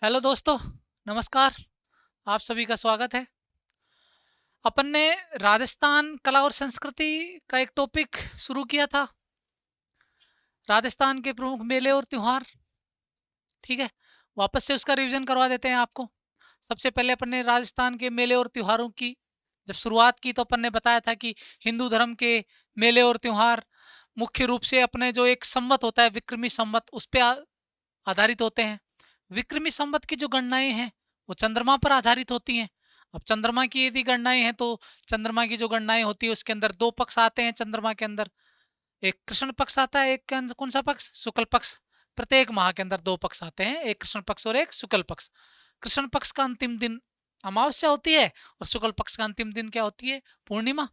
Hello दोस्तों, नमस्कार। आप सभी का स्वागत है। अपन ने राजस्थान कला और संस्कृति का एक टॉपिक शुरू किया था। राजस्थान के प्रमुख मेले और त्योहार। ठीक है, वापस से उसका रिवीजन करवा देते हैं आपको। सबसे पहले अपन ने राजस्थान के मेले और त्योहारों की जब शुरुआत की तो अपन ने बताया था कि हिंदू धर्म के मेले और त्योहार मुख्य रूप से अपने जो एक संवत होता है, विक्रमी संवत, उस पर आधारित होते हैं। विक्रमी संवत की जो गणनाएं हैं वो चंद्रमा पर आधारित होती हैं। अब चंद्रमा की यदि गणनाएं हैं तो चंद्रमा की जो गणनाएं होती है उसके अंदर दो पक्ष आते हैं चंद्रमा के अंदर। एक कृष्ण पक्ष आता है, एक कौन सा पक्ष? शुक्ल पक्ष। प्रत्येक माह के अंदर दो पक्ष आते हैं, एक कृष्ण पक्ष और एक शुक्ल पक्ष। कृष्ण पक्ष का अंतिम दिन अमावस्या होती है और शुक्ल पक्ष का अंतिम दिन क्या होती है? पूर्णिमा।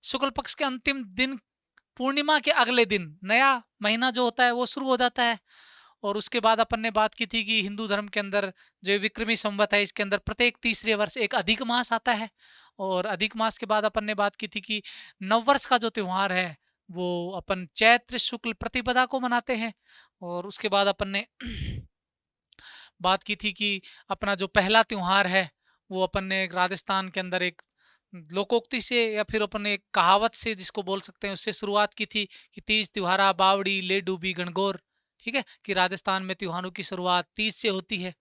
शुक्ल पक्ष के अंतिम दिन पूर्णिमा के अगले दिन नया महीना जो होता है वो शुरू हो जाता है। और उसके बाद अपन ने बात की थी कि हिंदू धर्म के अंदर जो विक्रमी संवत है इसके अंदर प्रत्येक तीसरे वर्ष एक अधिक मास आता है। और अधिक मास के बाद अपन ने बात की थी कि नववर्ष का जो त्योहार है वो अपन चैत्र शुक्ल प्रतिपदा को मनाते हैं। और उसके बाद अपन ने बात की थी कि अपना जो पहला त्योहार है वो अपन ने राजस्थान के अंदर एक लोकोक्ति से या फिर अपन ने एक कहावत से जिसको बोल सकते हैं उससे शुरुआत की थी कि तीज त्योहारा बावड़ी ले डूबी गणगौर। ठीक है, कि राजस्थान में त्योहारों की शुरुआत तीज से होती है।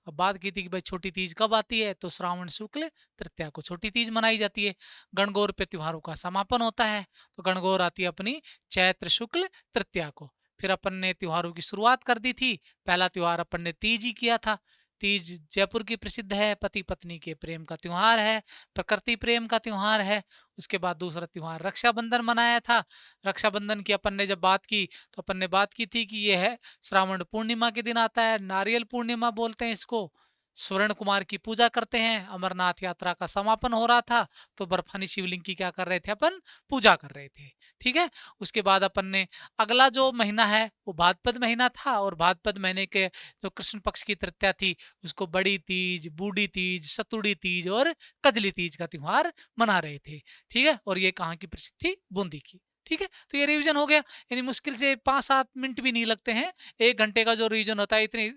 अब बात की थी कि भाई छोटी तीज कब आती है, तो श्रावण शुक्ल तृतीया को छोटी तीज मनाई जाती है। गणगौर पे त्योहारों का समापन होता है, तो गणगौर आती है अपनी चैत्र शुक्ल तृतीया को। फिर अपन ने त्योहारों की शुरुआत कर दी थी। पहला त्योहार अपन ने तीज ही किया था। तीज जयपुर की प्रसिद्ध है, पति पत्नी के प्रेम का त्योहार है, प्रकृति प्रेम का त्योहार है। उसके बाद दूसरा त्योहार रक्षाबंधन मनाया था। रक्षाबंधन की अपन ने जब बात की तो अपन ने बात की थी कि यह है श्रावण पूर्णिमा के दिन आता है, नारियल पूर्णिमा बोलते हैं इसको। स्वर्ण कुमार की पूजा करते हैं, अमरनाथ यात्रा का समापन हो रहा था तो बर्फानी शिवलिंग की क्या कर रहे थे अपन? पूजा कर रहे थे। ठीक है, उसके बाद अपन ने अगला जो महीना है वो भाद्रपद महीना था, और भाद्रपद महीने के जो कृष्ण पक्ष की तृतीया थी उसको बड़ी तीज, बूढ़ी तीज, सतुड़ी तीज और कजली तीज का त्योहार मना रहे थे। ठीक है, और ये कहाँ की प्रसिद्ध थी? बूंदी की। ठीक है, तो ये रिवीजन हो गया। यानी मुश्किल से 5-7 मिनट भी नहीं लगते हैं, 1 घंटे का जो रिवीजन होता है इतने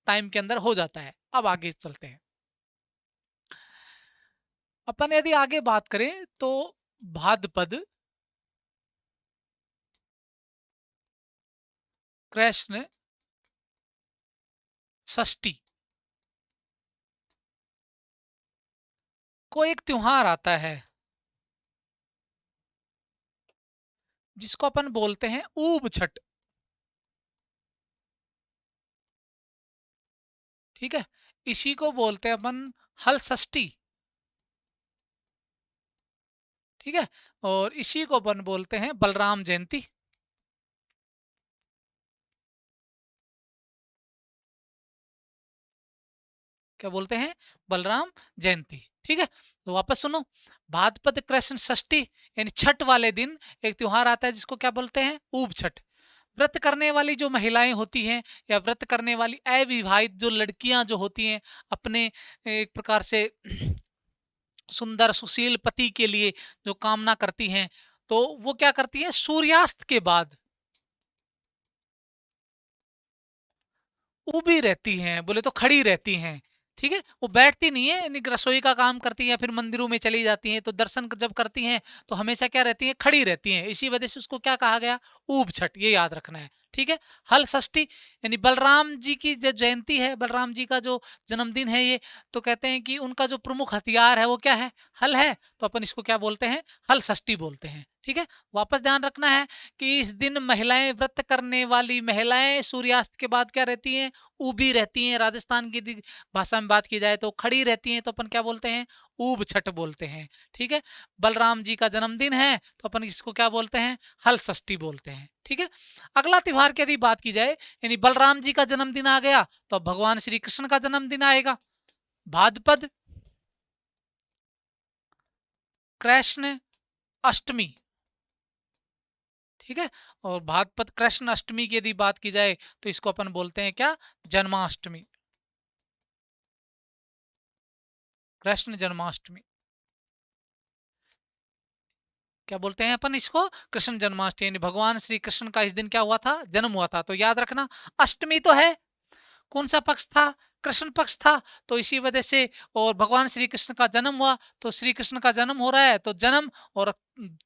टाइम के अंदर हो जाता है। अब आगे चलते हैं। अपन यदि आगे बात करें तो भाद्रपद कृष्ण षष्ठी को एक त्योहार आता है जिसको अपन बोलते हैं ऊब छठ। ठीक है, इसी को बोलते हैं अपन हल षष्ठी। ठीक है, और इसी को अपन बोलते हैं बलराम जयंती। क्या बोलते हैं? बलराम जयंती। ठीक है, तो वापस सुनो। भाद्रपद कृष्ण षष्ठी यानी छठ वाले दिन एक त्योहार आता है जिसको क्या बोलते हैं? ऊब छठ। व्रत करने वाली जो महिलाएं होती हैं या व्रत करने वाली अविवाहित जो लड़कियां जो होती हैं अपने एक प्रकार से सुंदर सुशील पति के लिए जो कामना करती हैं, तो वो क्या करती हैं? सूर्यास्त के बाद ऊबी रहती हैं, बोले तो खड़ी रहती हैं। ठीक है, वो बैठती नहीं है, यानी रसोई का काम करती हैं या फिर मंदिरों में चली जाती हैं, तो दर्शन जब करती हैं तो हमेशा क्या रहती हैं? खड़ी रहती हैं। इसी वजह से उसको क्या कहा गया? ऊब छठ। ये याद रखना है। ठीक है, हल षष्ठी यानी बलराम जी की जो जयंती है, बलराम जी का जो जन्मदिन है ये, तो कहते हैं कि उनका जो प्रमुख हथियार है वो क्या है? हल है, तो अपन इसको क्या बोलते हैं? हल षष्ठी बोलते हैं। ठीक है, वापस ध्यान रखना है कि इस दिन महिलाएं, व्रत करने वाली महिलाएं सूर्यास्त के बाद क्या रहती हैं? ऊबी रहती हैं। राजस्थान की भाषा में बात की जाए तो खड़ी रहती हैं, तो अपन क्या बोलते हैं? ऊब छठ बोलते हैं। ठीक है, बलराम जी का जन्मदिन है तो अपन इसको क्या बोलते हैं? हल षष्ठी बोलते हैं। ठीक है, अगला त्योहार की यदि बात की जाए, यानी बलराम जी का जन्मदिन आ गया तो अब भगवान श्री कृष्ण का जन्मदिन आएगा। भाद्रपद कृष्ण अष्टमी। ठीक है, और भाद्रपद कृष्ण अष्टमी की यदि बात की जाए तो इसको अपन बोलते हैं क्या? जन्माष्टमी। कृष्ण जन्माष्टमी क्या बोलते हैं अपन इसको? कृष्ण जन्माष्टमी, यानी भगवान श्री कृष्ण का इस दिन क्या हुआ था? जन्म हुआ था। तो याद रखना, अष्टमी तो है, कौन सा पक्ष था? कृष्ण पक्ष था, तो इसी वजह से, और भगवान श्री कृष्ण का जन्म हुआ, तो श्री कृष्ण का जन्म हो रहा है, तो जन्म और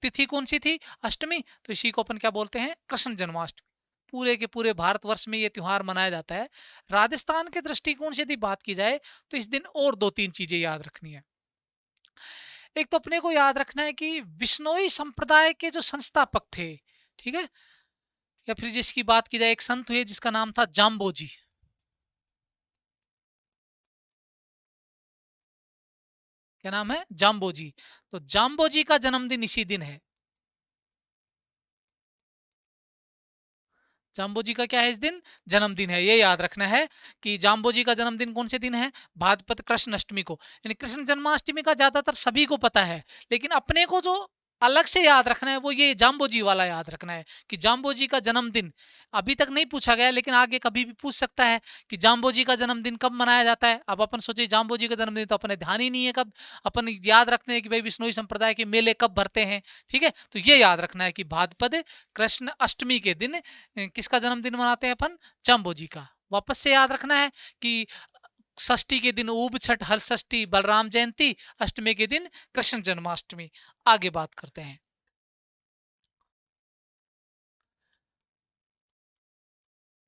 तिथि कौन सी थी, अष्टमी, तो इसी को अपन क्या बोलते हैं, कृष्ण जन्माष्टमी। पूरे के पूरे भारतवर्ष में ये त्योहार मनाया जाता है। राजस्थान के दृष्टिकोण से यदि बात की जाए तो इस दिन और दो तीन चीजें याद रखनी है। एक तो अपने को याद रखना है कि विश्नोई संप्रदाय के जो संस्थापक थे, ठीक है, या फिर जिसकी बात की जाए, एक संत हुए जिसका नाम था जाम्बोजी। क्या नाम है, जाम्बोजी। तो जाम्बोजी का जन्मदिन इसी दिन है। जाम्बोजी का क्या है इस दिन, जन्मदिन है। ये याद रखना है कि जाम्बोजी का जन्मदिन कौन से दिन है, भाद्रपद कृष्ण अष्टमी को। यानी कृष्ण जन्माष्टमी का ज्यादातर सभी को पता है, लेकिन अपने को जो अलग से याद रखना है वो ये जाम्बोजी वाला याद रखना है कि जाम्बोजी का जन्मदिन अभी तक नहीं पूछा गया, लेकिन आगे कभी भी पूछ सकता है कि जाम्बोजी का जन्मदिन कब मनाया जाता है। अब अपन सोचे जाम्बोजी का जन्मदिन, तो अपने ध्यान ही नहीं है कब। अपन याद रखते हैं कि भाई विष्णुई संप्रदाय के मेले कब भरते हैं, ठीक है। तो ये याद रखना है कि भाद्रपद कृष्ण अष्टमी के दिन किसका जन्मदिन मनाते हैं अपन, जाम्बोजी का। वापस से याद रखना है कि षष्ठी के दिन ऊब छठ, हल षष्ठी बलराम जयंती, अष्टमी के दिन कृष्ण जन्माष्टमी। आगे बात करते हैं।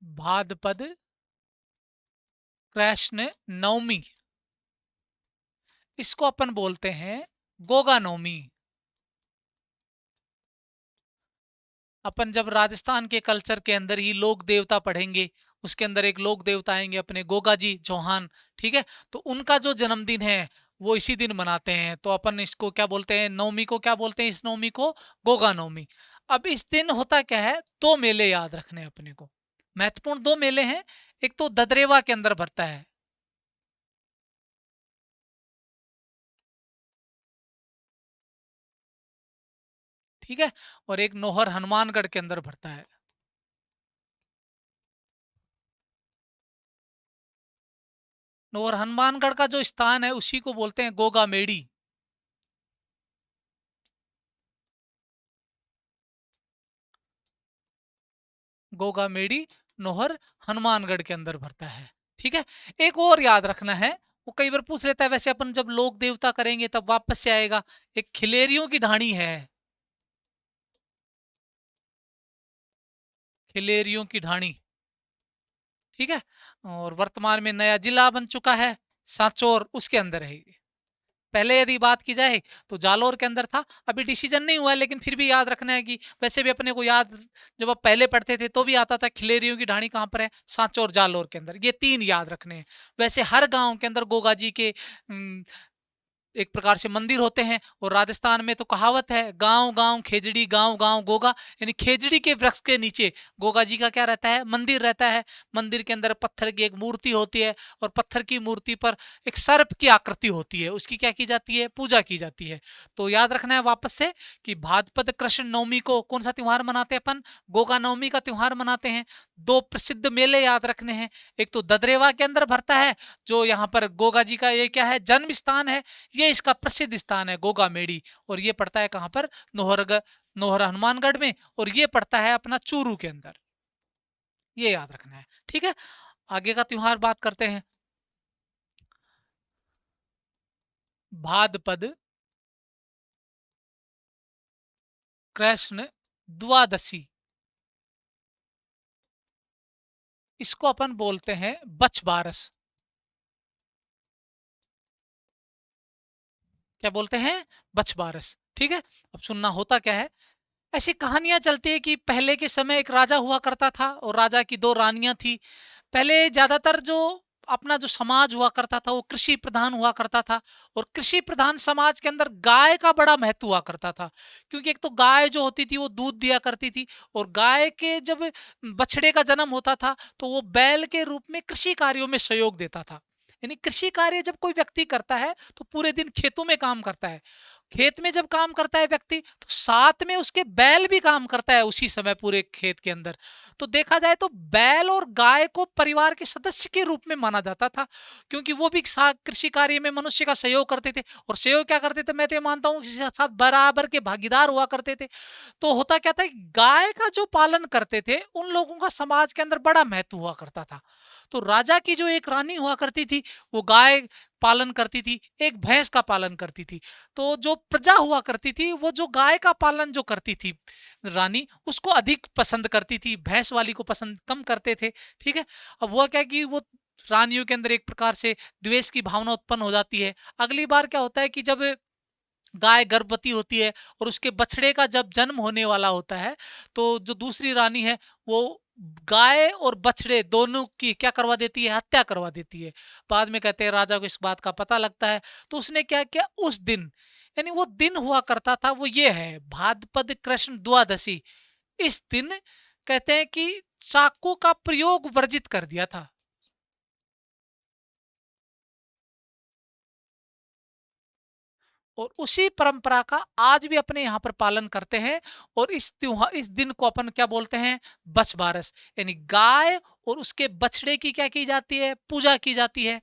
भाद्रपद कृष्ण नवमी, इसको अपन बोलते हैं गोगा नवमी। अपन जब राजस्थान के कल्चर के अंदर ही लोक देवता पढ़ेंगे, उसके अंदर एक लोक देवता आएंगे अपने गोगा जी चौहान, ठीक है। तो उनका जो जन्मदिन है वो इसी दिन मनाते हैं, तो अपन इसको क्या बोलते हैं, नवमी को क्या बोलते हैं, इस नवमी को गोगा नवमी। अब इस दिन होता क्या है, दो मेले याद रखने हैं अपने को, महत्वपूर्ण दो मेले हैं। एक तो ददरेवा के अंदर भरता है, ठीक है, और एक नोहर हनुमानगढ़ के अंदर भरता है। नोहर हनुमानगढ़ का जो स्थान है उसी को बोलते हैं गोगा मेड़ी। गोगा मेड़ी नोहर हनुमानगढ़ के अंदर भरता है, ठीक है। एक और याद रखना है, वो कई बार पूछ लेता है, वैसे अपन जब लोक देवता करेंगे तब वापस से आएगा, एक खिलेरियों की ढाणी है, खिलेरियों की ढाणी, ठीक है। और वर्तमान में नया जिला बन चुका है, सांचौर, उसके अंदर है ये। पहले यदि बात की जाए तो जालोर के अंदर था, अभी डिसीजन नहीं हुआ है, लेकिन फिर भी याद रखना है कि वैसे भी अपने को याद, जब आप पहले पढ़ते थे तो भी आता था खिलेरियों की ढाणी कहाँ पर है, सांचौर जालोर के अंदर। ये तीन याद रखने हैं। वैसे हर गांव के अंदर गोगा जी के एक प्रकार से मंदिर होते हैं, और राजस्थान में तो कहावत है, गांव गांव खेजड़ी गांव गांव गोगा, यानी खेजड़ी के वृक्ष के नीचे गोगा जी का क्या रहता है, मंदिर रहता है। मंदिर के अंदर पत्थर की एक मूर्ति होती है, और पत्थर की मूर्ति पर एक सर्प की आकृति होती है, उसकी क्या की जाती है, पूजा की जाती है। तो याद रखना है वापस से कि भाद्रपद कृष्ण नवमी को कौन सा त्योहार मनाते हैं अपन, गोगा नवमी का त्योहार मनाते हैं। दो प्रसिद्ध मेले याद रखने हैं, एक तो ददरेवा के अंदर भरता है, जो यहाँ पर गोगा जी का ये क्या है, जन्म स्थान है, ये इसका प्रसिद्ध स्थान है गोगा मेड़ी, और ये पड़ता है कहां पर, नोहर हनुमानगढ़ में, और ये पड़ता है अपना चूरू के अंदर। ये याद रखना है, ठीक है। आगे का त्योहार बात करते हैं, भाद्रपद कृष्ण द्वादशी, इसको अपन बोलते हैं बछ बारस। क्या बोलते हैं, बछ बारस, ठीक है। अब सुनना, होता क्या है, ऐसी कहानियां चलती है कि पहले के समय एक राजा हुआ करता था, और राजा की दो रानियां थी। पहले ज्यादातर जो अपना जो समाज हुआ करता था वो कृषि प्रधान हुआ करता था, और कृषि प्रधान समाज के अंदर गाय का बड़ा महत्व हुआ करता था, क्योंकि एक तो गाय जो होती थी वो दूध दिया करती थी, और गाय के जब बछड़े का जन्म होता था तो वो बैल के रूप में कृषि कार्यों में सहयोग देता था। यानी कृषि कार्य जब कोई व्यक्ति करता है तो पूरे दिन खेतों में काम करता है, खेत में जब काम करता है व्यक्ति, तो साथ में उसके बैल भी काम करता है उसी समय पूरे खेत के अंदर। तो देखा जाए तो बैल और गाय को परिवार के सदस्य के रूप में माना जाता था, क्योंकि वो भी कृषि कार्य में मनुष्य का सहयोग करते थे, और सहयोग क्या करते थे, मैं तो ये मानता हूँ साथ बराबर के भागीदार हुआ करते थे। तो होता क्या था, गाय का जो पालन करते थे उन लोगों का समाज के अंदर बड़ा महत्व हुआ करता था। तो राजा की जो एक रानी हुआ करती थी वो गाय पालन करती थी, एक भैंस का पालन करती थी। तो जो प्रजा हुआ करती थी वो जो गाय का पालन जो करती थी रानी, उसको अधिक पसंद करती थी, भैंस वाली को पसंद कम करते थे। ठीक है, अब हुआ क्या कि वो रानियों के अंदर एक प्रकार से द्वेष की भावना उत्पन्न हो जाती है। अगली बार क्या होता है कि जब गाय गर्भवती होती है और उसके बछड़े का जब जन्म होने वाला होता है, तो जो दूसरी रानी है वो गाय और बछड़े दोनों की क्या करवा देती है, हत्या करवा देती है। बाद में कहते हैं राजा को इस बात का पता लगता है, तो उसने क्या किया उस दिन, यानी वो दिन हुआ करता था वो ये है भाद्रपद कृष्ण द्वादशी। इस दिन कहते हैं कि चाकू का प्रयोग वर्जित कर दिया था। और उसी परंपरा का आज भी अपने यहाँ पर पालन करते हैं। और इस त्योहार, इस दिन को अपन क्या बोलते हैं, बछबारस, यानी गाय और उसके बछड़े की क्या की जाती है, पूजा की जाती है।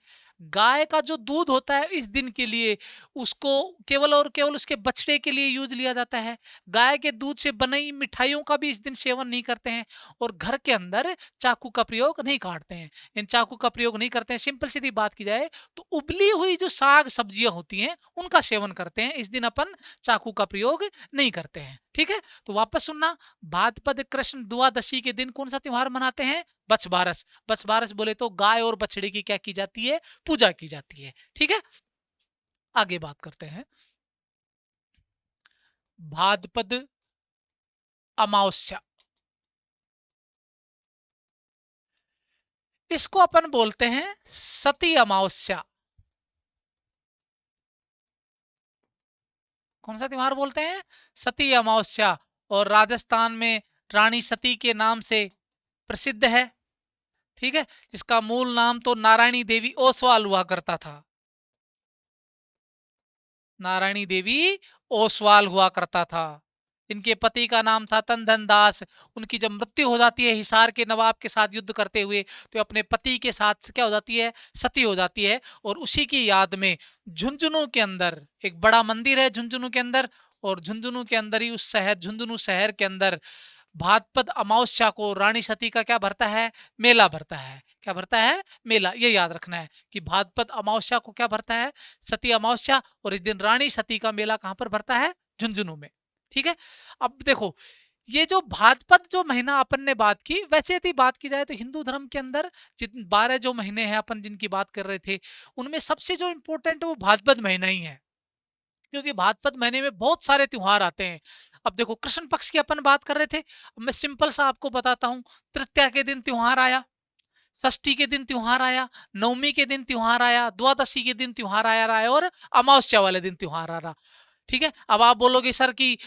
गाय का जो दूध होता है इस दिन के लिए उसको केवल और केवल उसके बछड़े के लिए यूज लिया जाता है। गाय के दूध से बनी मिठाइयों का भी इस दिन सेवन नहीं करते हैं। और घर के अंदर चाकू का प्रयोग नहीं काटते हैं, इन चाकू का प्रयोग नहीं करते हैं। सिंपल सीधी बात की जाए तो उबली हुई जो साग सब्जियां होती हैं उनका सेवन करते हैं। इस दिन अपन चाकू का प्रयोग नहीं करते हैं। ठीक है, तो वापस सुनना, भाद्रपद कृष्ण द्वादशी के दिन कौन सा त्योहार मनाते हैं, बछबारस। बछबारस बोले तो गाय और बछड़े की क्या की जाती है, पूजा की जाती है। ठीक है, आगे बात करते हैं। भाद्रपद अमावस्या, इसको अपन बोलते हैं सती अमावस्या। कौन सा त्योहार बोलते हैं, सती अमावस्या। और राजस्थान में रानी सती के नाम से प्रसिद्ध है। ठीक है, जिसका मूल नाम तो नारायणी देवी ओसवाल हुआ करता था। नारायणी देवी ओसवाल हुआ करता था। इनके पति का नाम था तनधन दास। उनकी जब मृत्यु हो जाती है हिसार के नवाब के साथ युद्ध करते हुए, तो अपने पति के साथ क्या हो जाती है, सती हो जाती है। और उसी की याद में झुंझुनू के अंदर एक बड़ा मंदिर है, झुंझुनू के अंदर। और झुंझुनू के अंदर ही उस शहर, झुंझुनू शहर के अंदर भाद्रपद अमावस्या को रानी सती का क्या भरता है, मेला भरता है। क्या भरता है, मेला। ये याद रखना है कि भाद्रपद अमावस्या को क्या भरता है, सती अमावस्या। और इस दिन रानी सती का मेला कहां पर भरता है, झुंझुनू में। ठीक है, अब देखो ये जो भाद्रपद जो महीना अपन ने बात की, वैसे यदि बात की जाए तो हिंदू धर्म के अंदर जितने 12 जो महीने हैं अपन जिनकी बात कर रहे थे, उनमें सबसे जो इंपॉर्टेंट है वो भाद्रपद महीना ही है। क्योंकि भाद्रपद महीने में बहुत सारे त्योहार आते हैं। अब देखो कृष्ण पक्ष की अपन बात कर रहे थे, अब मैं सिंपल सा आपको बताता हूँ। तृतीया के दिन त्योहार आया, षष्ठी के दिन त्योहार आया, नवमी के दिन त्योहार आया, द्वादशी के दिन त्योहार आया रहा है, और अमावस्या वाले दिन त्योहार आ रहा। ठीक है, अब आप बोलोगे सर कि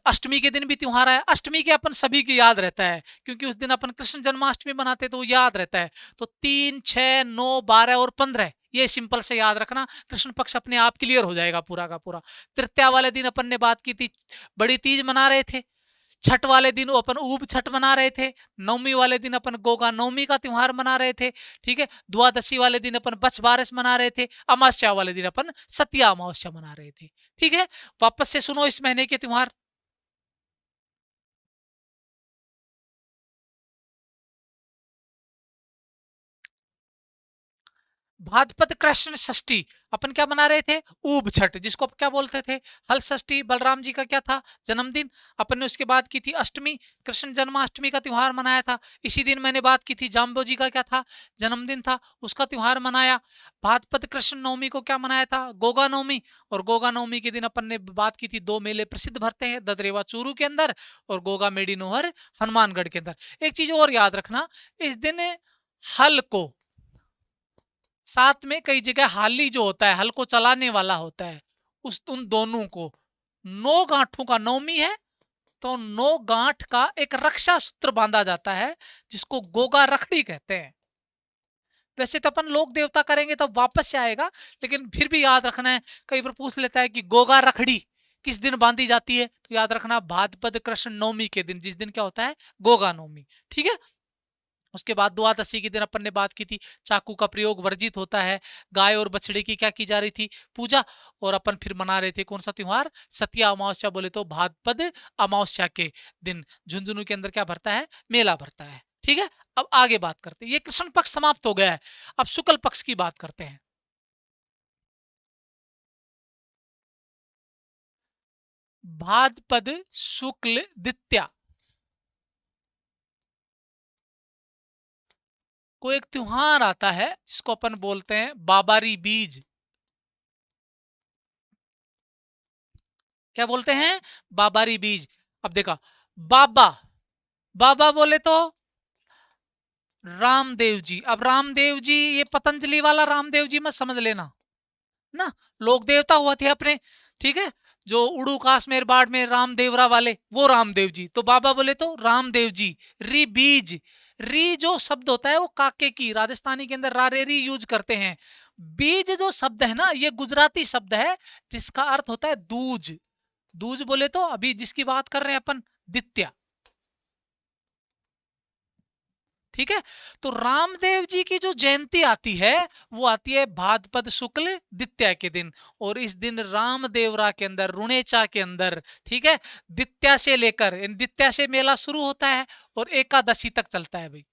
अष्टमी के दिन भी त्योहार आया। अष्टमी के अपन सभी की याद रहता है, क्योंकि उस दिन अपन कृष्ण जन्माष्टमी मनाते तो याद रहता है। तो 3, 6, 9, 12 और 15 ये सिंपल से याद रखना, कृष्ण पक्ष अपने आप क्लियर हो जाएगा पूरा का पूरा। तृतीया वाले दिन अपन ने बात की थी, बड़ी तीज मना रहे थे। छठ वाले दिन अपन ऊब छठ मना रहे थे। नवमी वाले दिन अपन गोगा नवमी का त्योहार मना रहे थे। ठीक है, द्वादशी वाले दिन अपन बछबारस मना रहे थे। अमावस्या वाले दिन अपन सतिया अमावस्या मना रहे थे। ठीक है, वापस से सुनो इस महीने के त्योहार। भाद्रपद कृष्ण षष्ठी अपन क्या मना रहे थे, ऊब छठ, जिसको क्या बोलते थे, हल षष्ठी। बलराम जी का क्या था, जन्मदिन। अपन ने उसके बाद की थी अष्टमी, कृष्ण जन्माष्टमी का त्योहार मनाया था। इसी दिन मैंने बात की थी जाम्बो जी का क्या था, जन्मदिन था, उसका त्योहार मनाया। भाद्रपद कृष्ण नवमी को क्या मनाया था, गोगा नवमी। और गोगा नवमी के दिन अपन ने बात की थी दो मेले प्रसिद्ध भरते हैं, ददरेवा चूरू के अंदर और गोगा मेडी नोहर हनुमानगढ़ के अंदर। एक चीज और याद रखना, इस दिन हल को, साथ में कई जगह हाली जो होता है, हल को चलाने वाला होता है, उस उन दोनों को 9 गांठों का, नवमी है तो 9 गांठ का एक रक्षा सूत्र बांधा जाता है, जिसको गोगा रखड़ी कहते हैं। वैसे तो अपन लोक देवता करेंगे तो वापस से आएगा, लेकिन फिर भी याद रखना है। कई बार पूछ लेता है कि गोगा रखड़ी किस दिन बांधी जाती है, तो याद रखना भाद्रपद कृष्ण नवमी के दिन, जिस दिन क्या होता है, गोगा नवमी। ठीक है, उसके बाद द्वादशी के दिन अपन ने बात की थी चाकू का प्रयोग वर्जित होता है। गाय और बछड़े की क्या की जा रही थी, पूजा। और अपन फिर मना रहे थे कौन सा त्योहार, सतिया अमावस्या। बोले तो भाद्रपद अमावस्या के दिन झुंझुनू के अंदर क्या भरता है, मेला भरता है। ठीक है, अब आगे बात करते हैं। ये कृष्ण पक्ष समाप्त हो गया है, अब शुक्ल पक्ष की बात करते हैं। भाद्रपद शुक्ल द्वितीया को एक त्योहार आता है जिसको अपन बोलते हैं बाबारी बीज। क्या बोलते हैं? बाबारी बीज। अब देखा, बाबा, बाबा बोले तो रामदेव जी। अब रामदेव जी, ये पतंजलि वाला रामदेव जी मत समझ लेना ना, लोक देवता हुआ थे अपने, ठीक है, जो उड़ू काश्मीर बाढ़ में रामदेवरा वाले, वो रामदेव जी। तो बाबा बोले तो रामदेव जी। री बीज, री जो शब्द होता है वो काके की, राजस्थानी के अंदर रारेरी यूज करते हैं। बीज जो शब्द है ना, ये गुजराती शब्द है जिसका अर्थ होता है दूज। दूज बोले तो अभी जिसकी बात कर रहे हैं अपन, दित्या। ठीक है, तो रामदेव जी की जो जयंती आती है वो आती है भाद्रपद शुक्ल द्वितीया के दिन। और इस दिन रामदेवरा के अंदर, रुणेचा के अंदर, ठीक है, द्वितीया से लेकर, द्वितीया से मेला शुरू होता है और एकादशी तक चलता है भाई।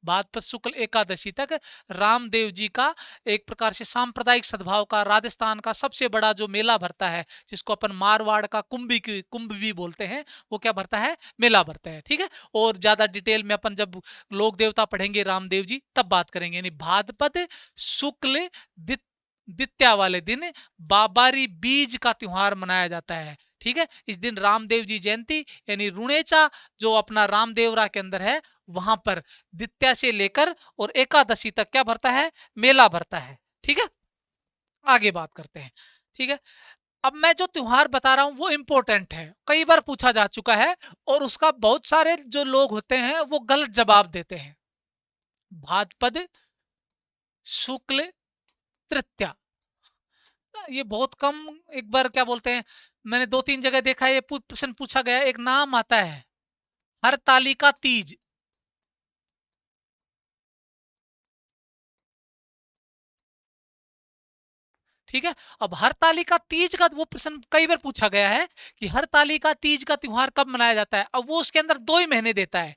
भाद्रपद शुक्ल एकादशी तक रामदेव जी का एक प्रकार से सांप्रदायिक सद्भाव का राजस्थान का सबसे बड़ा जो मेला भरता है, जिसको अपन मारवाड़ का कुंभ भी बोलते हैं, वो क्या भरता है? मेला भरता है। ठीक है, और ज्यादा डिटेल में अपन जब लोक देवता पढ़ेंगे रामदेव जी तब बात करेंगे। यानी भाद्रपद शुक्ल द्वितीया वाले दिन बाबारी बीज का त्योहार मनाया जाता है। ठीक है, इस दिन रामदेव जी जयंती यानी रुणेचा जो अपना रामदेवरा के अंदर है, वहां पर द्वितीया से लेकर और एकादशी तक क्या भरता है? मेला भरता है। ठीक है, आगे बात करते हैं। ठीक है, अब मैं जो त्योहार बता रहा हूं वो इंपॉर्टेंट है, कई बार पूछा जा चुका है और उसका बहुत सारे जो लोग होते हैं वो गलत जवाब देते हैं। भाद्रपद शुक्ल तृतीया, ये बहुत कम, एक बार क्या बोलते हैं, मैंने दो तीन जगह देखा है ये प्रश्न पूछा गया, एक नाम आता है हरतालिका तीज। ठीक है, अब हरतालिका तीज का वो प्रश्न कई बार पूछा गया है कि हरतालिका तीज का त्योहार कब मनाया जाता है। अब वो उसके अंदर दो ही महीने देता है,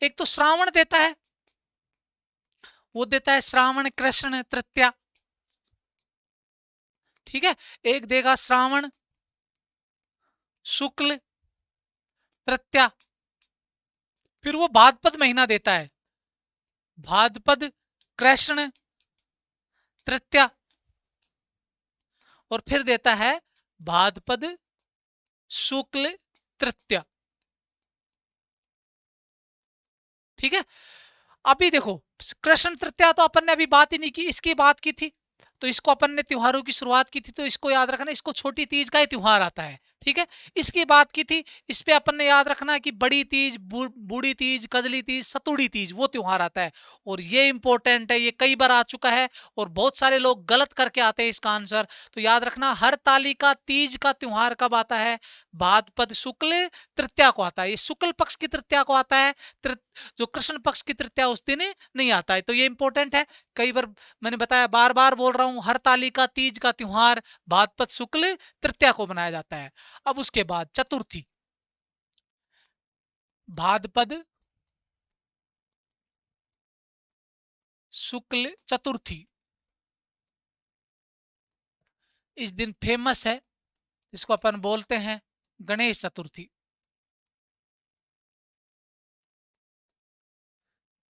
एक तो श्रावण देता है, वो देता है श्रावण कृष्ण तृतीया। ठीक है, एक देगा श्रावण शुक्ल तृतीया, फिर वो भाद्रपद महीना देता है, भाद्रपद कृष्ण तृतीया, और फिर देता है भाद्रपद शुक्ल तृतीया। ठीक है, अभी देखो, कृष्ण तृतीया तो अपन ने अभी बात ही नहीं की, इसकी बात की थी, तो इसको अपन ने त्योहारों की शुरुआत की थी, तो इसको याद रखना, इसको छोटी तीज का ही त्योहार आता है। ठीक है, इसकी बात की थी, इस पे अपन ने याद रखना कि बड़ी तीज, बूढ़ी तीज, कजली तीज, सतुड़ी तीज, वो त्योहार आता है। और ये इंपॉर्टेंट है, ये कई बार आ चुका है और बहुत सारे लोग गलत करके आते हैं इसका आंसर। तो याद रखना, हरतालिका तीज का त्योहार कब आता है? भाद्रपद शुक्ल तृतीया को आता है, ये शुक्ल पक्ष की तृतीया को आता है, जो कृष्ण पक्ष की तृतीया उस दिन नहीं आता है। तो ये इंपॉर्टेंट है, कई बार मैंने बताया, बार बार बोल रहा हूं, हरतालिका तीज का त्योहार भाद्रपद शुक्ल तृतीया को मनाया जाता है। अब उसके बाद चतुर्थी, भाद्रपद शुक्ल चतुर्थी, इस दिन फेमस है, इसको अपन बोलते हैं गणेश चतुर्थी।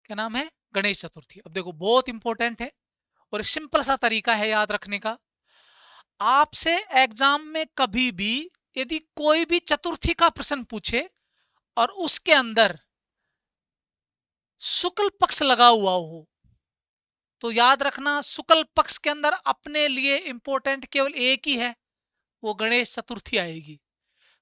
क्या नाम है? गणेश चतुर्थी। अब देखो, बहुत इंपॉर्टेंट है और सिंपल सा तरीका है याद रखने का। आपसे एग्जाम में कभी भी यदि कोई भी चतुर्थी का प्रश्न पूछे और उसके अंदर शुक्ल पक्ष लगा हुआ हो, तो याद रखना, शुक्ल पक्ष के अंदर अपने लिए इंपॉर्टेंट केवल एक ही है, वो गणेश चतुर्थी आएगी।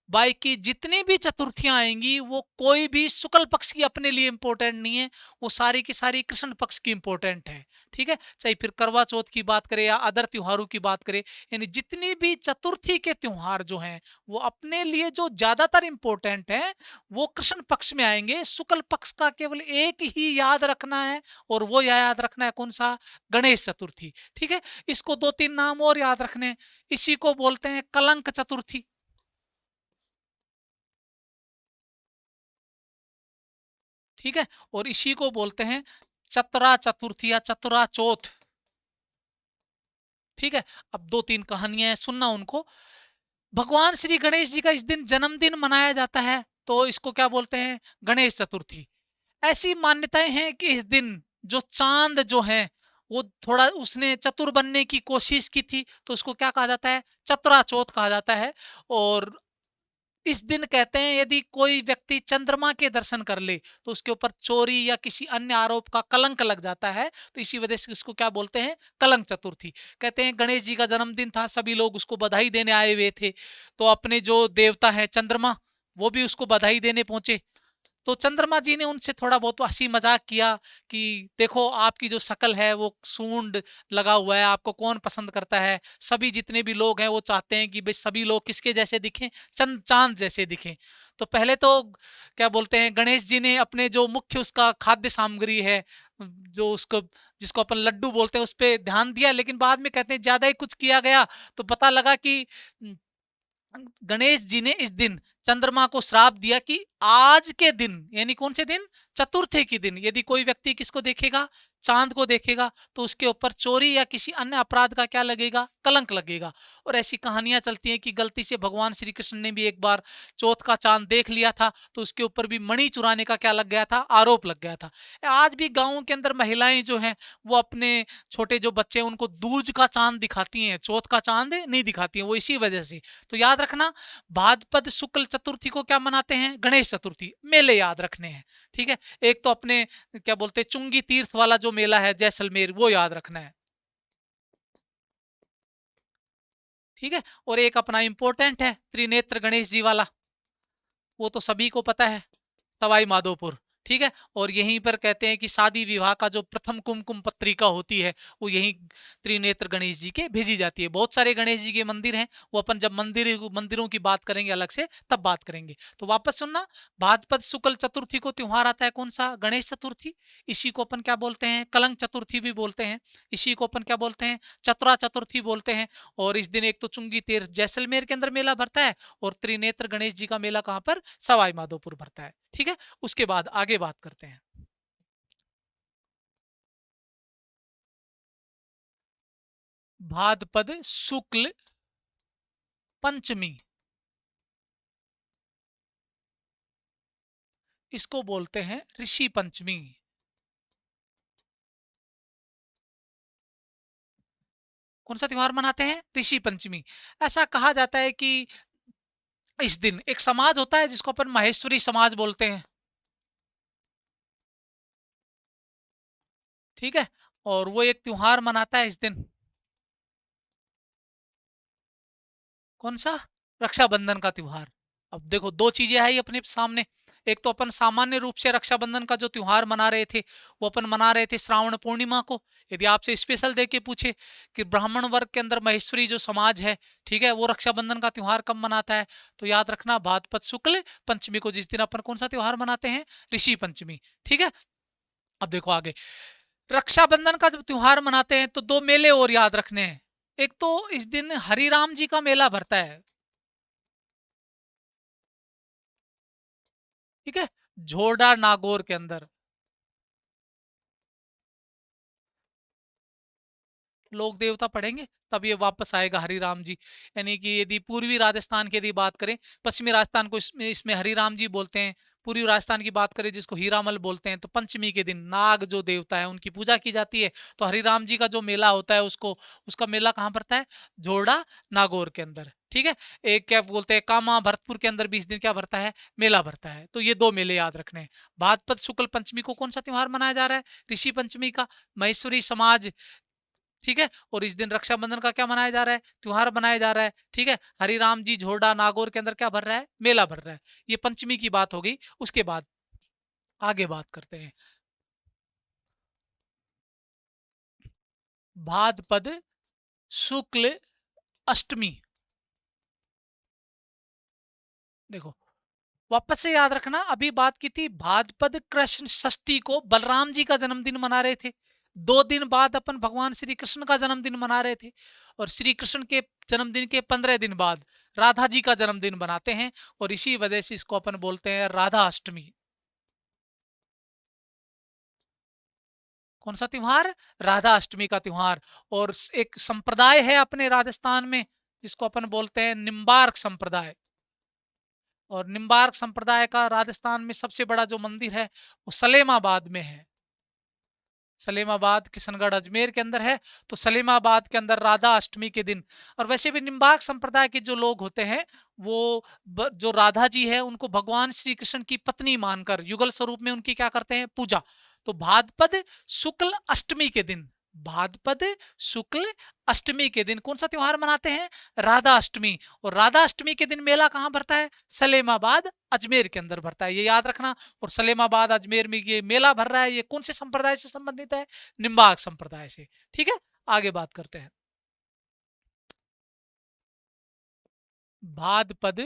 बाकी जितनी भी चतुर्थियां आएंगी वो कोई भी शुक्ल पक्ष की अपने लिए इंपॉर्टेंट नहीं है, वो सारी की सारी कृष्ण पक्ष की इंपॉर्टेंट है। ठीक है, चाहे फिर करवा चौथ की बात करें या अदर त्योहारों की बात करें, यानी जितनी भी चतुर्थी के त्योहार जो हैं वो अपने लिए जो ज्यादातर इंपॉर्टेंट है वो कृष्ण पक्ष में आएंगे। शुक्ल पक्ष का केवल एक ही याद रखना है, और वो याद रखना है कौन सा? गणेश चतुर्थी। ठीक है, इसको दो तीन नाम और याद रखने, इसी को बोलते हैं कलंक चतुर्थी। ठीक है, और इसी को बोलते हैं चतरा चतुर्थी या चतुरा चौथ। ठीक है, अब दो तीन कहानियां हैं, सुनना उनको। भगवान श्री गणेश जी का इस दिन जन्मदिन मनाया जाता है, तो इसको क्या बोलते हैं, गणेश चतुर्थी। ऐसी मान्यताएं हैं कि इस दिन जो चांद जो है वो थोड़ा उसने चतुर बनने की कोशिश की थी, तो उसको क्या कहा जाता है, चतुरा चौथ कहा जाता है। और इस दिन कहते हैं यदि कोई व्यक्ति चंद्रमा के दर्शन कर ले तो उसके ऊपर चोरी या किसी अन्य आरोप का कलंक लग जाता है, तो इसी वजह से इसको क्या बोलते हैं, कलंक चतुर्थी। कहते हैं गणेश जी का जन्मदिन था, सभी लोग उसको बधाई देने आए हुए थे, तो अपने जो देवता है चंद्रमा, वो भी उसको बधाई देने पहुंचे। तो चंद्रमा जी ने उनसे थोड़ा बहुत हंसी मजाक किया कि देखो आपकी जो शक्ल है वो सूंड लगा हुआ है, आपको कौन पसंद करता है, सभी जितने भी लोग हैं वो चाहते हैं कि भाई सभी लोग किसके जैसे दिखें, चंद चांद जैसे दिखें। तो पहले तो क्या बोलते हैं, गणेश जी ने अपने जो मुख्य उसका खाद्य सामग्री है, जो उसको जिसको अपन लड्डू बोलते हैं, उस पर ध्यान दिया, लेकिन बाद में कहते हैं ज्यादा ही कुछ किया गया, तो पता लगा कि गणेश जी ने इस दिन चंद्रमा को श्राप दिया कि आज के दिन, यानी कौन से दिन, चतुर्थी के दिन, यदि कोई व्यक्ति किसको देखेगा, चांद को देखेगा, तो उसके ऊपर चोरी या किसी अन्य अपराध का क्या लगेगा, कलंक लगेगा। और ऐसी कहानियां चलती हैं कि गलती से भगवान श्री कृष्ण ने भी एक बार चौथ का चांद देख लिया था, तो उसके ऊपर भी मणि चुराने का क्या लग गया था, आरोप लग गया था। आज भी गांवों के अंदर महिलाएं जो हैं वो अपने छोटे जो बच्चे हैं उनको दूज का चांद दिखाती हैं, चौथ का चांद नहीं दिखाती हैं, वो इसी वजह से। तो याद रखना, भाद्रपद शुक्ल चतुर्थी को क्या मनाते हैं, गणेश चतुर्थी। मेले याद रखने हैं, ठीक है। एक तो अपने क्या बोलते हैं चुंगी तीर्थ वाला जो मेला है जैसलमेर, वो याद रखना है, ठीक है। और एक अपना इंपॉर्टेंट है त्रिनेत्र गणेश जी वाला, वो तो सभी को पता है, सवाई माधोपुर, ठीक है। और यहीं पर कहते हैं कि शादी विवाह का जो प्रथम कुमकुम पत्रिका होती है वो यहीं त्रिनेत्र गणेश जी के भेजी जाती है। बहुत सारे गणेश जी के मंदिर हैं, वो अपन जब मंदिरों की बात करेंगे अलग से तब बात करेंगे। तो वापस सुनना, भाद्रपद शुक्ल चतुर्थी को त्योहार आता है कौन सा, गणेश चतुर्थी। इसी को अपन क्या बोलते हैं, कलंक चतुर्थी भी बोलते हैं, इसी को अपन क्या बोलते हैं, चतुरा चतुर्थी बोलते हैं। और इस दिन एक तो चुंगी तीर्थ जैसलमेर के अंदर मेला भरता है, और त्रिनेत्र गणेश जी का मेला कहां पर, सवाई माधोपुर भरता है, ठीक है। उसके बाद आगे बात करते हैं, भाद्रपद शुक्ल पंचमी, इसको बोलते हैं ऋषि पंचमी। कौन सा त्योहार मनाते हैं, ऋषि पंचमी। ऐसा कहा जाता है कि इस दिन एक समाज होता है जिसको अपन माहेश्वरी समाज बोलते हैं, ठीक है। और वो एक त्योहार मनाता है इस दिन, कौन सा, रक्षाबंधन का त्योहार। अब देखो दो चीजें आई अपने सामने, एक तो अपन सामान्य रूप से रक्षाबंधन का जो त्योहार मना रहे थे वो अपन मना रहे थे श्रावण पूर्णिमा को। यदि आपसे स्पेशल दे के पूछे कि ब्राह्मण वर्ग के अंदर महेश्वरी जो समाज है, ठीक है, वो रक्षाबंधन का त्योहार कब मनाता है, तो याद रखना भाद्रपद शुक्ल पंचमी को, जिस दिन अपन कौन सा त्योहार मनाते हैं, ऋषि पंचमी, ठीक है। अब देखो आगे, रक्षाबंधन का जब त्योहार मनाते हैं तो दो मेले और याद रखने हैं। एक तो इस दिन हरिराम जी का मेला भरता है, ठीक है, झोरडा नागौर के अंदर। लोक देवता पढ़ेंगे तब ये वापस आएगा हरिराम जी। यानी कि यदि पूर्वी राजस्थान की यदि बात करें, पश्चिमी राजस्थान को इसमें इसमें हरिराम जी बोलते हैं, पूर्वी राजस्थान की बात करें जिसको हीरामल बोलते हैं, तो पंचमी के दिन नाग जो देवता है उनकी पूजा की जाती है। तो हरिराम जी का जो मेला होता है उसको, उसका मेला कहाँ पड़ता है, झोरडा नागौर के अंदर, ठीक है। एक क्या बोलते हैं कामा भरतपुर के अंदर भी इस दिन क्या भरता है, मेला भरता है। तो ये दो मेले याद रखने हैं। भाद्रपद शुक्ल पंचमी को कौन सा त्योहार मनाया जा रहा है, ऋषि पंचमी का, महेश्वरी समाज, ठीक है। और इस दिन रक्षाबंधन का क्या मनाया जा रहा है, त्योहार मनाया जा रहा है, ठीक है। हरिराम जी झोरडा नागौर के अंदर क्या भर रहा है, मेला भर रहा है। ये पंचमी की बात हो गई। उसके बाद आगे बात करते हैं, भाद्रपद शुक्ल अष्टमी। देखो वापस से याद रखना, अभी बात की थी भाद्रपद कृष्ण षष्ठी को बलराम जी का जन्मदिन मना रहे थे, 2 दिन बाद अपन भगवान श्री कृष्ण का जन्मदिन मना रहे थे, और श्री कृष्ण के जन्मदिन के 15 दिन बाद राधा जी का जन्मदिन बनाते हैं, और इसी वजह से इसको अपन बोलते हैं राधा अष्टमी। कौन सा त्योहार? राधा अष्टमी का त्योहार। और एक संप्रदाय है अपने राजस्थान में जिसको अपन बोलते हैं निम्बार्क संप्रदाय। और निम्बार्क संप्रदाय का राजस्थान में सबसे बड़ा जो मंदिर है वो सलेमाबाद में है। सलेमाबाद किशनगढ़ अजमेर के अंदर है। तो सलेमाबाद के अंदर राधा अष्टमी के दिन, और वैसे भी निम्बार्क संप्रदाय के जो लोग होते हैं वो जो राधा जी है उनको भगवान श्री कृष्ण की पत्नी मानकर युगल स्वरूप में उनकी क्या करते हैं? पूजा। तो भाद्रपद शुक्ल अष्टमी के दिन, भाद्रपद शुक्ल अष्टमी के दिन कौन सा त्योहार मनाते हैं? राधा अष्टमी। और राधा अष्टमी के दिन मेला कहाँ भरता है? सलेमाबाद अजमेर के अंदर भरता है, ये याद रखना। और सलेमाबाद अजमेर में ये मेला भर रहा है, ये कौन से संप्रदाय से संबंधित है? निम्बार्क संप्रदाय से। ठीक है, आगे बात करते हैं। भाद्रपद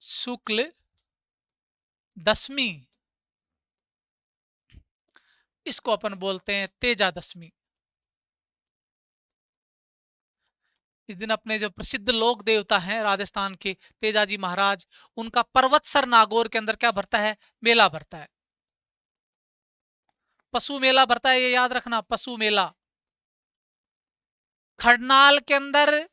शुक्ल दशमी, इसको अपन बोलते हैं तेजा दशमी। इस दिन अपने जो प्रसिद्ध लोक देवता हैं राजस्थान के तेजाजी महाराज, उनका पर्वतसर नागौर के अंदर क्या भरता है? मेला भरता है। पशु मेला भरता है, ये याद रखना, पशु मेला। खरनाल के अंदर,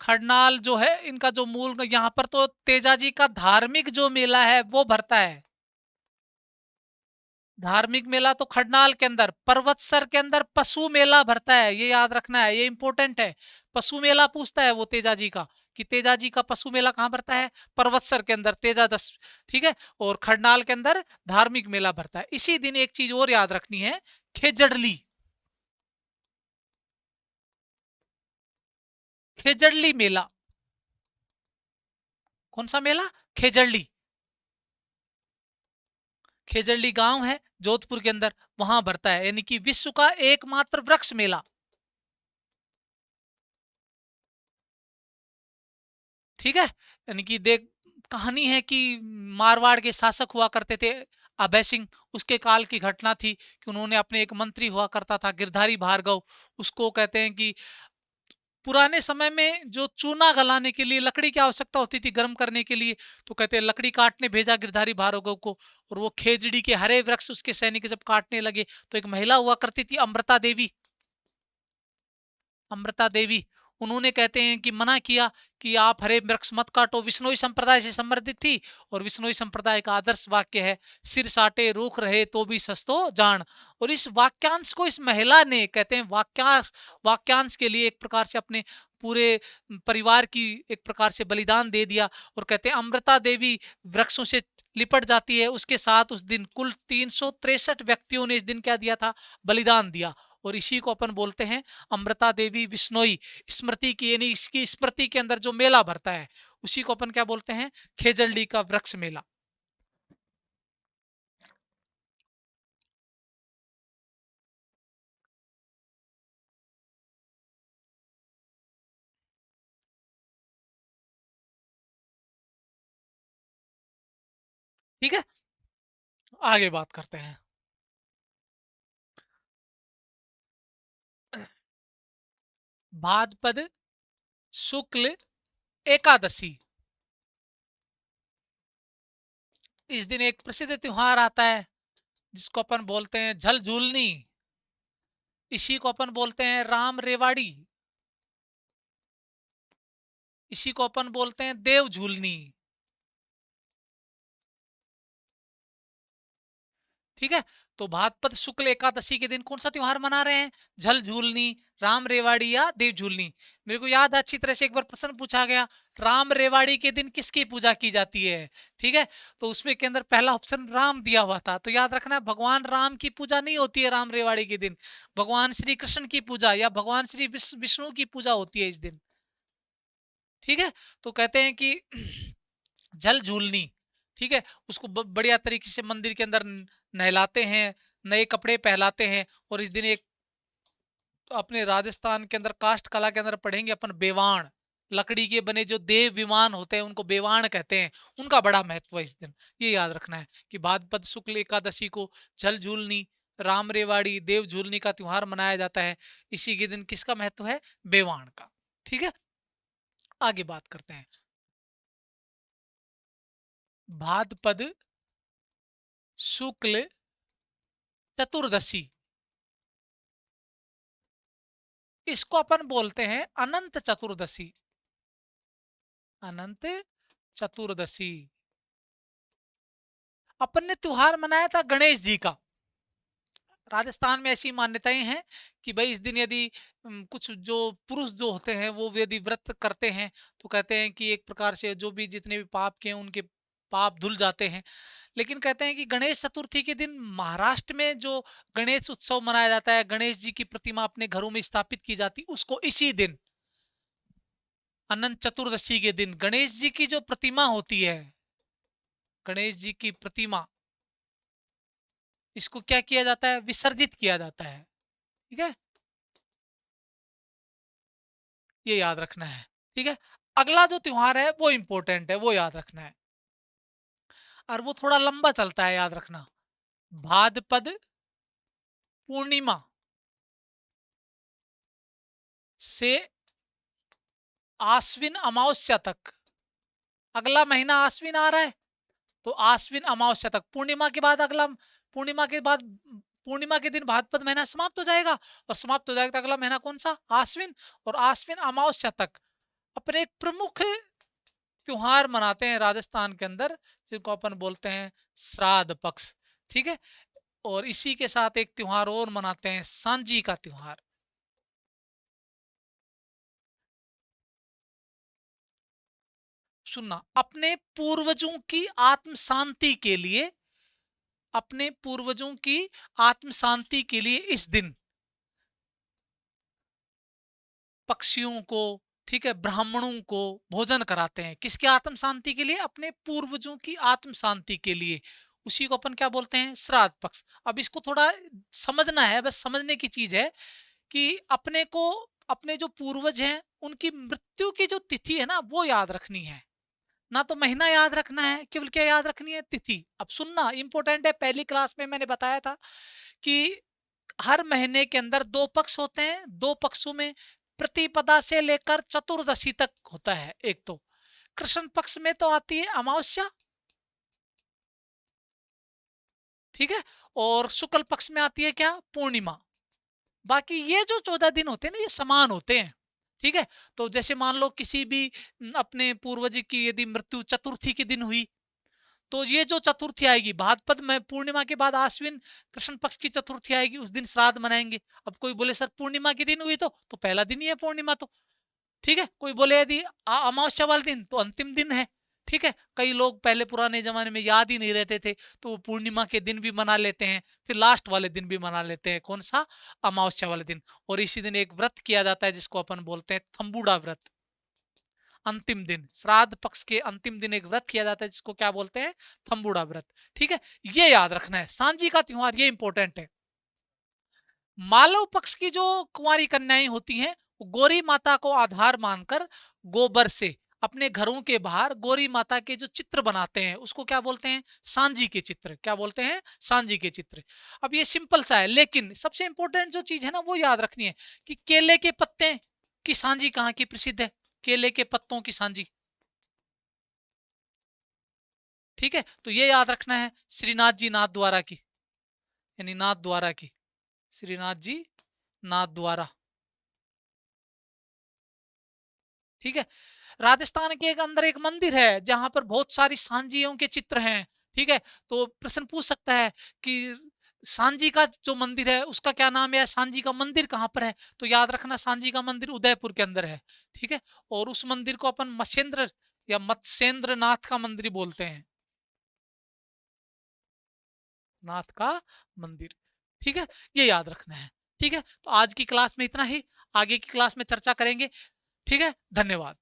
खरनाल जो है इनका जो मूल, यहाँ पर तो तेजाजी का धार्मिक जो मेला है वो भरता है। धार्मिक मेला तो खरनाल के अंदर, पर्वतसर के अंदर पशु मेला भरता है, ये याद रखना है, ये इंपॉर्टेंट है। पशु मेला पूछता है वो तेजाजी का, कि तेजाजी का पशु मेला कहाँ भरता है? पर्वतसर के अंदर, तेजा दस। ठीक है, और खरनाल के अंदर धार्मिक मेला भरता है। इसी दिन एक चीज और याद रखनी है, खेजड़ली। खेजड़ली मेला, कौन सा मेला? खेजड़ली। खेजड़ली गांव है जोधपुर के अंदर, वहां भरता है, यानी कि विश्व का एकमात्र वृक्ष मेला। ठीक है, यानी कि देख, कहानी है कि मारवाड़ के शासक हुआ करते थे अभय सिंह, उसके काल की घटना थी कि उन्होंने अपने एक मंत्री हुआ करता था गिरधारी भार्गव, उसको कहते हैं कि पुराने समय में जो चूना गलाने के लिए लकड़ी की आवश्यकता होती थी गर्म करने के लिए, तो कहते हैं लकड़ी काटने भेजा गिरधारी भार्गव को, और वो खेजड़ी के हरे वृक्ष उसके सैनिक जब काटने लगे, तो एक महिला हुआ करती थी अमृता देवी, अमृता देवी, उन्होंने कहते हैं कि मना किया कि आप हरे वृक्ष मत काटो। विष्णोई संप्रदाय से संबंधित थी, और विष्णोई संप्रदाय का आदर्श वाक्य है, सिर साटे रूख रहे तो भी सस्तो जान। और इस वाक्यांश को इस महिला ने, कहते हैं वाक्यांश, वाक्यांश के लिए एक प्रकार से अपने पूरे परिवार की एक प्रकार से बलिदान दे दिया। और कहते हैं अमृता देवी वृक्षों से लिपट जाती है, उसके साथ उस दिन कुल 363 व्यक्तियों ने इस दिन क्या दिया था? बलिदान दिया। और इसी को अपन बोलते हैं अमृता देवी विश्नोई स्मृति की, यानी इसकी स्मृति के अंदर जो मेला भरता है उसी को अपन क्या बोलते हैं? खेजड़ली का वृक्ष मेला। ठीक है, आगे बात करते हैं। भाद्रपद शुक्ल एकादशी, इस दिन एक प्रसिद्ध त्योहार आता है जिसको अपन बोलते हैं झल झूलनी, इसी को अपन बोलते हैं राम रेवाड़ी, इसी को अपन बोलते हैं देव झूलनी। ठीक है, तो भाद्रपद शुक्ल एकादशी के दिन कौन सा त्योहार मना रहे हैं? झल झूलनी, राम रेवाड़ी या देव झूलनी। मेरे को याद है अच्छी तरह से, एक बार प्रश्न पूछा गया, राम रेवाड़ी के दिन किसकी पूजा की जाती है? ठीक है, तो उसमें के अंदर पहला ऑप्शन राम दिया हुआ था, तो याद रखना भगवान राम की पूजा नहीं होती है राम रेवाड़ी के दिन, भगवान श्री कृष्ण की पूजा या भगवान श्री विष्णु की पूजा होती है इस दिन। ठीक है, तो कहते हैं कि जल झूलनी, ठीक है, उसको बढ़िया तरीके से मंदिर के अंदर नहलाते हैं, नए कपड़े पहलाते हैं। और इस दिन एक अपने राजस्थान के अंदर काष्ठ कला के अंदर पढ़ेंगे अपन, बेवाण, लकड़ी के बने जो देव विमान होते हैं उनको बेवाण कहते हैं, उनका बड़ा महत्व है इस दिन, ये याद रखना है कि भाद्रपद शुक्ल एकादशी को जल झूलनी, राम रेवाड़ी, देव झूलनी का त्योहार मनाया जाता है। इसी के दिन किसका महत्व है? बेवाण का। ठीक है, आगे बात करते हैं। भाद्रपद शुक्ल चतुर्दशी, इसको अपन बोलते हैं अनंत चतुर्दशी। अनंत चतुर्दशी। अपन ने त्योहार मनाया था गणेश जी का। राजस्थान में ऐसी मान्यताएं हैं कि भाई इस दिन यदि कुछ जो पुरुष जो होते हैं वो यदि व्रत करते हैं तो कहते हैं कि एक प्रकार से जो भी जितने भी पाप के हैं उनके पाप धुल जाते हैं। लेकिन कहते हैं कि गणेश चतुर्थी के दिन महाराष्ट्र में जो गणेश उत्सव मनाया जाता है, गणेश जी की प्रतिमा अपने घरों में स्थापित की जाती, उसको इसी दिन अनंत चतुर्दशी के दिन गणेश जी की जो प्रतिमा होती है, गणेश जी की प्रतिमा, इसको क्या किया जाता है, विसर्जित किया जाता है। ठीक है, ये याद रखना है। ठीक है, अगला जो त्योहार है वो इंपॉर्टेंट है, वो याद रखना है और वो थोड़ा लंबा चलता है, याद रखना। भाद्रपद पूर्णिमा से आश्विन अमावस्या तक, अगला महीना आश्विन आ रहा है तो आश्विन अमावस्या तक, पूर्णिमा के बाद अगला, पूर्णिमा के बाद पूर्णिमा के दिन भाद्रपद महीना समाप्त हो जाएगा और समाप्त हो जाएगा तो अगला महीना कौन सा, आश्विन, और आश्विन अमावस्या तक अपने एक प्रमुख त्योहार मनाते हैं राजस्थान के अंदर, जिनको अपन बोलते हैं श्राद्ध पक्ष। ठीक है, और इसी के साथ एक त्योहार और मनाते हैं, सांझी का त्योहार। सुनना, अपने पूर्वजों की आत्म शांति के लिए, अपने पूर्वजों की आत्म शांति के लिए इस दिन पक्षियों को, ठीक है, ब्राह्मणों को भोजन कराते हैं। किसके आत्म शांति के लिए, अपने पूर्वजों की आत्म शांति के लिए। उसी को अपन क्या बोलते हैं, श्राद्ध पक्ष। अब इसको थोड़ा समझना है, बस समझने की चीज है कि अपने को अपने जो पूर्वज हैं उनकी मृत्यु की जो तिथि है ना वो याद रखनी है, ना तो महीना याद रखना है, केवल क्या याद रखनी है, तिथि। अब सुनना इंपॉर्टेंट है, पहली क्लास में मैंने बताया था कि हर महीने के अंदर दो पक्ष होते हैं, दो पक्षों में प्रतिपदा से लेकर चतुर्दशी तक होता है। एक तो कृष्ण पक्ष में तो आती है अमावस्या, ठीक है, और शुक्ल पक्ष में आती है क्या, पूर्णिमा। बाकी ये जो 14 दिन होते हैं ना ये समान होते हैं। ठीक है, तो जैसे मान लो किसी भी अपने पूर्वज की यदि मृत्यु चतुर्थी के दिन हुई तो ये जो चतुर्थी आएगी भाद्रपद में, पूर्णिमा के बाद आश्विन कृष्ण पक्ष की चतुर्थी आएगी, उस दिन श्राद्ध मनाएंगे। अब कोई बोले सर पूर्णिमा के दिन हुई तो पहला दिन ही है पूर्णिमा तो, ठीक है। कोई बोले यदि अमावस्या वाले दिन तो अंतिम दिन है। ठीक है, कई लोग पहले पुराने जमाने में याद ही नहीं रहते थे तो वो पूर्णिमा के दिन भी मना लेते हैं, फिर लास्ट वाले दिन भी मना लेते हैं, कौन सा, अमावस्या वाले दिन। और इसी दिन एक व्रत किया जाता है जिसको अपन बोलते हैं थम्बुड़ा व्रत। अंतिम दिन, श्राद्ध पक्ष के अंतिम दिन एक व्रत किया जाता है जिसको क्या बोलते हैं, थम्बुड़ा व्रत। ठीक है, ये याद रखना है, सांझी का त्योहार ये इंपॉर्टेंट है। मालव पक्ष की जो कुंवारी कन्याएं होती हैं वो गौरी माता को आधार मानकर गोबर से अपने घरों के बाहर गौरी माता के जो चित्र बनाते हैं उसको क्या बोलते हैं, सांझी के चित्र। क्या बोलते हैं, सांझी के चित्र। अब ये सिंपल सा है, लेकिन सबसे इंपॉर्टेंट जो चीज है ना वो याद रखनी है कि केले के पत्ते की सांझी कहाँ की प्रसिद्ध है, केले के पत्तों की सांझी। ठीक है, तो ये याद रखना है, श्रीनाथ जी नाथ द्वारा की, यानी नाथ द्वारा की, श्रीनाथ जी नाथ द्वारा। ठीक है, राजस्थान के एक अंदर एक मंदिर है जहां पर बहुत सारी सांझियों के चित्र हैं। ठीक है, तो प्रश्न पूछ सकता है कि सांझी का जो मंदिर है उसका क्या नाम है, सांझी का मंदिर कहां पर है, तो याद रखना सांझी का मंदिर उदयपुर के अंदर है। ठीक है, और उस मंदिर को अपन मत्स्येंद्र या मत्स्येंद्र नाथ का मंदिर बोलते हैं, नाथ का मंदिर। ठीक है, ये याद रखना है। ठीक है, तो आज की क्लास में इतना ही, आगे की क्लास में चर्चा करेंगे। ठीक है, धन्यवाद।